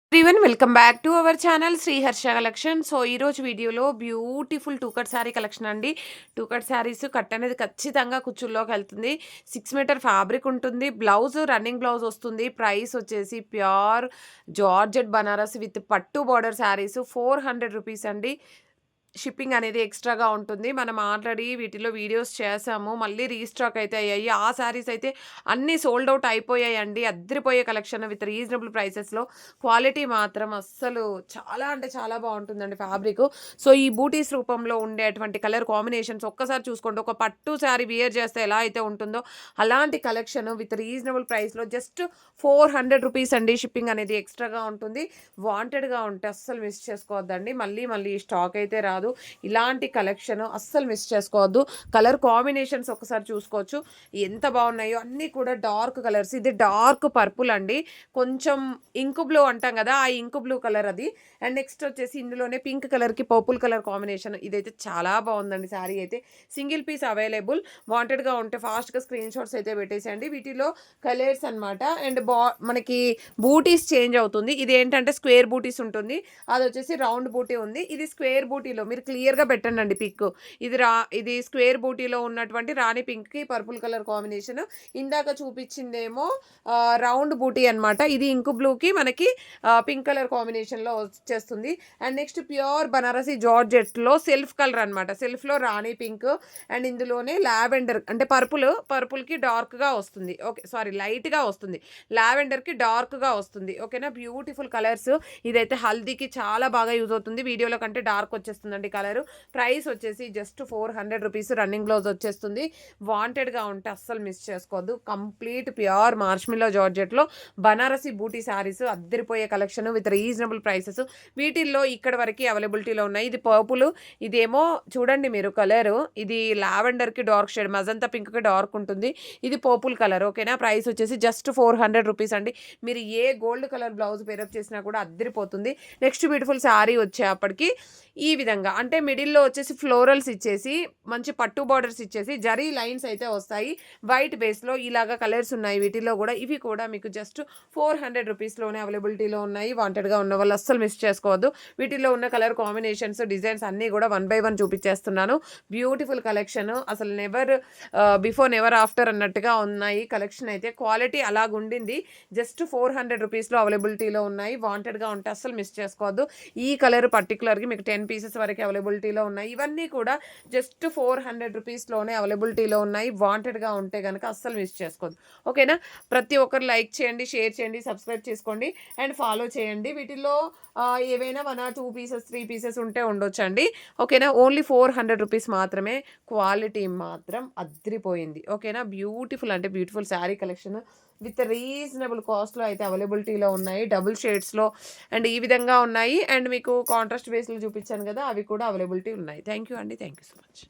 Everyone welcome back to our channel Shri Harsha collection. So ఈరోజు వీడియోలో beautiful two cut saree collection అండి. Two cut sarees cut అనేది ఖచ్చితంగా కుచ్చుల్లోకి వెళ్తుంది. 6 మీటర్ ఫ్యాబ్రిక్ ఉంటుంది. బ్లౌజ్ రన్నింగ్ బ్లౌజ్ వస్తుంది. ప్రైస్ వచ్చేసి ప్యూర్ జార్జెట్ బనారస్ విత్ పట్టు బార్డర్ శారీస్ 400 రూపీస్ అండి. షిప్పింగ్ అనేది ఎక్స్ట్రాగా ఉంటుంది. మనం ఆల్రెడీ వీటిలో వీడియోస్ చేసాము. మళ్ళీ రీస్టాక్ అయితే అయ్యాయి. ఆ శారీస్ అయితే అన్నీ సోల్డ్ అవుట్ అయిపోయాయండి. అద్దరిపోయే కలెక్షన్ విత్ రీజనబుల్ ప్రైసెస్లో. క్వాలిటీ మాత్రం అస్సలు చాలా అంటే చాలా బాగుంటుందండి ఫ్యాబ్రిక్. సో ఈ బూటీస్ రూపంలో ఉండేటువంటి కలర్ కాంబినేషన్స్ ఒక్కసారి చూసుకోండి. ఒక పట్టు శారీ వియర్ చేస్తే ఎలా అయితే ఉంటుందో అలాంటి కలెక్షన్ విత్ రీజనబుల్ ప్రైస్లో జస్ట్ 400 రూపీస్ అండి. షిప్పింగ్ అనేది ఎక్స్ట్రాగా ఉంటుంది. వాంటెడ్గా ఉంటే అస్సలు మిస్ చేసుకోవద్దండి. మళ్ళీ స్టాక్ అయితే రాదు. ఇలాంటి కలెక్షన్ అస్సలు మిస్ చేసుకోవద్దు. కలర్ కాంబినేషన్స్ ఒకసారి చూసుకోవచ్చు ఎంత బాగున్నాయో. అన్నీ కూడా డార్క్ కలర్స్. ఇది డార్క్ పర్పుల్ అండి, కొంచెం ఇంకు బ్లూ అంటాం కదా, ఆ ఇంకు బ్లూ కలర్ అది. అండ్ నెక్స్ట్ వచ్చేసి ఇందులోనే పింక్ కలర్కి పర్పుల్ కలర్ కాంబినేషన్. ఇదైతే చాలా బాగుందండి. శారీ అయితే సింగిల్ పీస్ అవైలబుల్. వాంటెడ్గా ఉంటే ఫాస్ట్గా స్క్రీన్ షాట్స్ అయితే పెట్టేసేయండి. వీటిలో కలర్స్ అనమాట. అండ్ మనకి బూటీస్ చేంజ్ అవుతుంది. ఇది ఏంటంటే స్క్వేర్ బూటీస్ ఉంటుంది, అది వచ్చేసి రౌండ్ బూటీ ఉంది. ఇది స్క్వేర్ బూటీలో మీరు క్లియర్గా పెట్టండి పిక్. ఇది స్క్వేర్ బూటీలో ఉన్నటువంటి రాణి పింక్కి పర్పుల్ కలర్ కాంబినేషన్. ఇందాక చూపించిందేమో రౌండ్ బూటీ అనమాట. ఇది ఇంకు బ్లూకి మనకి పింక్ కలర్ కాంబినేషన్లో వచ్చేస్తుంది. అండ్ నెక్స్ట్ ప్యూర్ బనారసి జార్జెట్లో సెల్ఫ్ కలర్ అనమాట. సెల్ఫ్లో రాణి పింక్ అండ్ ఇందులోనే లావెండర్ అంటే పర్పుల్కి డార్క్గా వస్తుంది. ఓకే సారీ లైట్గా వస్తుంది. లావెండర్కి డార్క్గా వస్తుంది. ఓకేనా, బ్యూటిఫుల్ కలర్స్. ఇదైతే హల్దీకి చాలా బాగా యూజ్ అవుతుంది. వీడియోలో కంటే డార్క్ వచ్చేస్తుందండి కలరు. ప్రైస్ వచ్చేసి జస్ట్ 400 రూపీస్. రన్నింగ్ బ్లౌజ్ వచ్చేస్తుంది. వాంటెడ్గా ఉంటే అస్సలు మిస్ చేసుకోవద్దు. కంప్లీట్ ప్యూర్ మార్ష్మిల్లో జార్జెట్లో బనారసి బూటీ శారీస్ అద్దరిపోయే కలెక్షన్ విత్ రీజనబుల్ ప్రైసెస్. వీటిల్లో ఇక్కడ వరకు అవైలబిలిటీలో ఉన్నాయి. ఇది పర్పుల్, ఇదేమో చూడండి మీరు కలరు. ఇది లావెండర్కి డార్క్ షేడ్, మజంతా పింక్కి డార్క్ ఉంటుంది. ఇది పర్పుల్ కలర్. ఓకేనా, ప్రైస్ వచ్చేసి జస్ట్ 400 రూపీస్ అండి. మీరు ఏ గోల్డ్ కలర్ బ్లౌజ్ పేరప్ చేసినా కూడా అద్దరిపోతుంది. నెక్స్ట్ బ్యూటిఫుల్ శారీ వచ్చేప్పటికి ఈ విధంగా అంటే మిడిల్లో వచ్చేసి ఫ్లోరల్స్ ఇచ్చేసి మంచి పట్టు బార్డర్స్ ఇచ్చేసి జరీ లైన్స్ అయితే వస్తాయి. వైట్ బేస్లో ఇలాగా కలర్స్ ఉన్నాయి వీటిలో కూడా. ఇవి కూడా మీకు జస్ట్ 400 రూపీస్లోనే అవైలబిలిటీలో ఉన్నాయి. వాంటెడ్గా ఉన్న వాళ్ళు అస్సలు మిస్ చేసుకోవద్దు. వీటిలో ఉన్న కలర్ కాంబినేషన్స్ డిజైన్స్ అన్నీ కూడా 1 by 1 చూపించేస్తున్నాను. బ్యూటిఫుల్ కలెక్షన్, అసలు నెవర్ బిఫోర్ నెవర్ ఆఫ్టర్ అన్నట్టుగా ఉన్నాయి కలెక్షన్. అయితే క్వాలిటీ అలాగుండింది. జస్ట్ 400 రూపీస్లో అవైలబిలిటీలో ఉన్నాయి. వాంటెడ్గా ఉంటే అస్సలు మిస్ చేసుకోవద్దు. ఈ కలర్ పర్టికులర్గా మీకు 10 పీసెస్ వరకు అవైలబిలిటీలో ఉన్నాయి. ఇవన్నీ కూడా జస్ట్ 400 రూపీస్లోనే అవైలబిలిటీలో ఉన్నాయి. వాంటెడ్గా ఉంటే కనుక అస్సలు మిస్ చేసుకోవద్దు. ఓకేనా, ప్రతి ఒక్కరు లైక్ చేయండి, షేర్ చేయండి, సబ్స్క్రైబ్ చేసుకోండి అండ్ ఫాలో చేయండి. వీటిలో ఏవైనా 1 or 2 పీసెస్ 3 పీసెస్ ఉంటే ఉండొచ్చండి. ఓకేనా, ఓన్లీ 400 రూపీస్ మాత్రమే. క్వాలిటీ మాత్రం అద్రిపోయింది. ఓకేనా, బ్యూటిఫుల్ అంటే beautiful sari collection with reasonable కాస్ట్లో అయితే అవైలబిలిటీలో ఉన్నాయి. డబుల్ షేడ్స్లో అండ్ ఈ విధంగా ఉన్నాయి. అండ్ మీకు కాంట్రాస్ట్ బేస్లో చూపించాను కదా, అవి కూడా అవైలబిలిటీ ఉన్నాయి. థ్యాంక్ యూ అండి. Thank you so much.